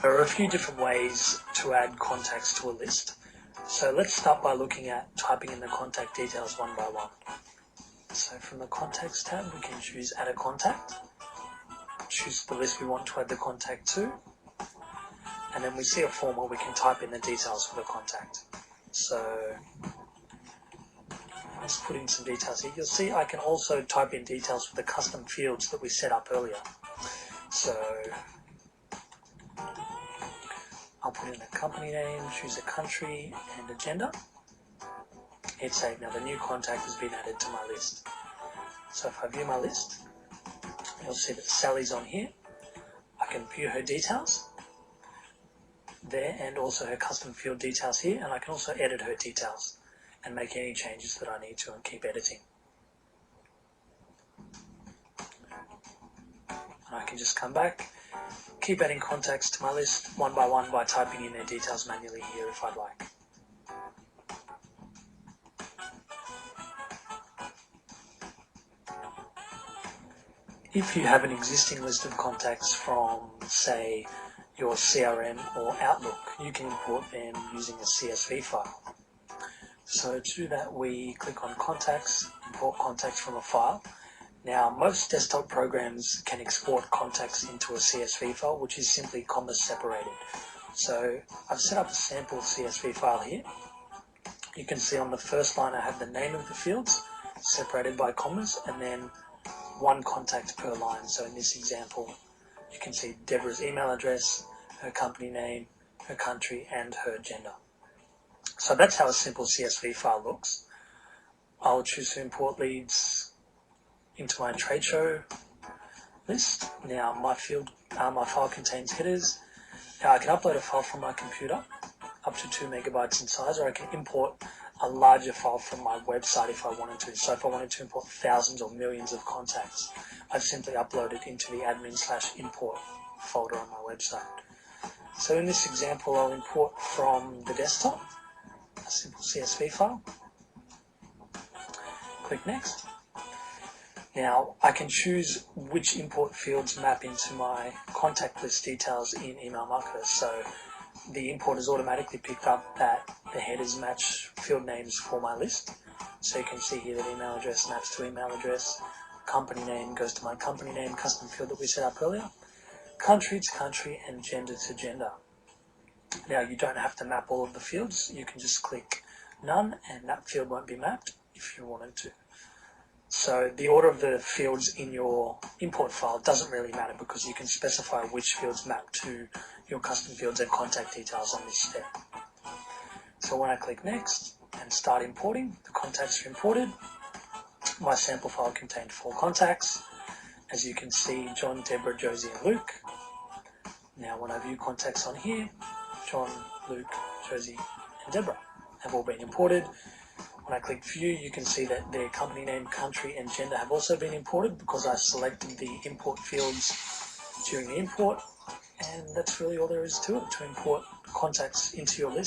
There are a few different ways to add contacts to a list. So let's start by looking at typing in the contact details one by one. So from the Contacts tab, we can choose Add a Contact, choose the list we want to add the contact to, and then we see a form where we can type in the details for the contact. So let's put in some details here. You'll see I can also type in details for the custom fields that we set up earlier. So I'll put in a company name, choose a country and a gender. Hit save. Now the new contact has been added to my list. So if I view my list, you'll see that Sally's on here. I can view her details there and also her custom field details here, and I can also edit her details and make any changes that I need to and keep editing. And I can just come back, keep adding contacts to my list one by typing in their details manually here if I'd like. If you have an existing list of contacts from, say, your CRM or Outlook, you can import them using a CSV file. So to do that, we click on Contacts, Import Contacts from a file. Now, most desktop programs can export contacts into a CSV file, which is simply comma separated. So I've set up a sample CSV file here. You can see on the first line I have the name of the fields separated by commas, and then one contact per line. So in this example, you can see Deborah's email address, her company name, her country, and her gender. So that's how a simple CSV file looks. I'll choose to import leads into my trade show list. Now my file contains headers. Now I can upload a file from my computer up to 2 megabytes in size, or I can import a larger file from my website if I wanted to. So if I wanted to import thousands or millions of contacts, I'd simply upload it into the admin/import folder on my website. So in this example, I'll import from the desktop a simple CSV file. Click Next. Now I can choose which import fields map into my contact list details in Email Marketer. So the import has automatically picked up that the headers match field names for my list. So you can see here that email address maps to email address, company name goes to my company name custom field that we set up earlier, country to country, and gender to gender. Now you don't have to map all of the fields, you can just click none and that field won't be mapped if you wanted to. So the order of the fields in your import file doesn't really matter because you can specify which fields map to your custom fields and contact details on this step. So when I click Next and start importing, the contacts are imported. My sample file contained 4 contacts. As you can see, John, Deborah, Josie, and Luke. Now when I view contacts on here, John, Luke, Josie, and Deborah have all been imported. When I click View, you can see that their company name, country, and gender have also been imported because I selected the import fields during the import. And that's really all there is to it, to import contacts into your list.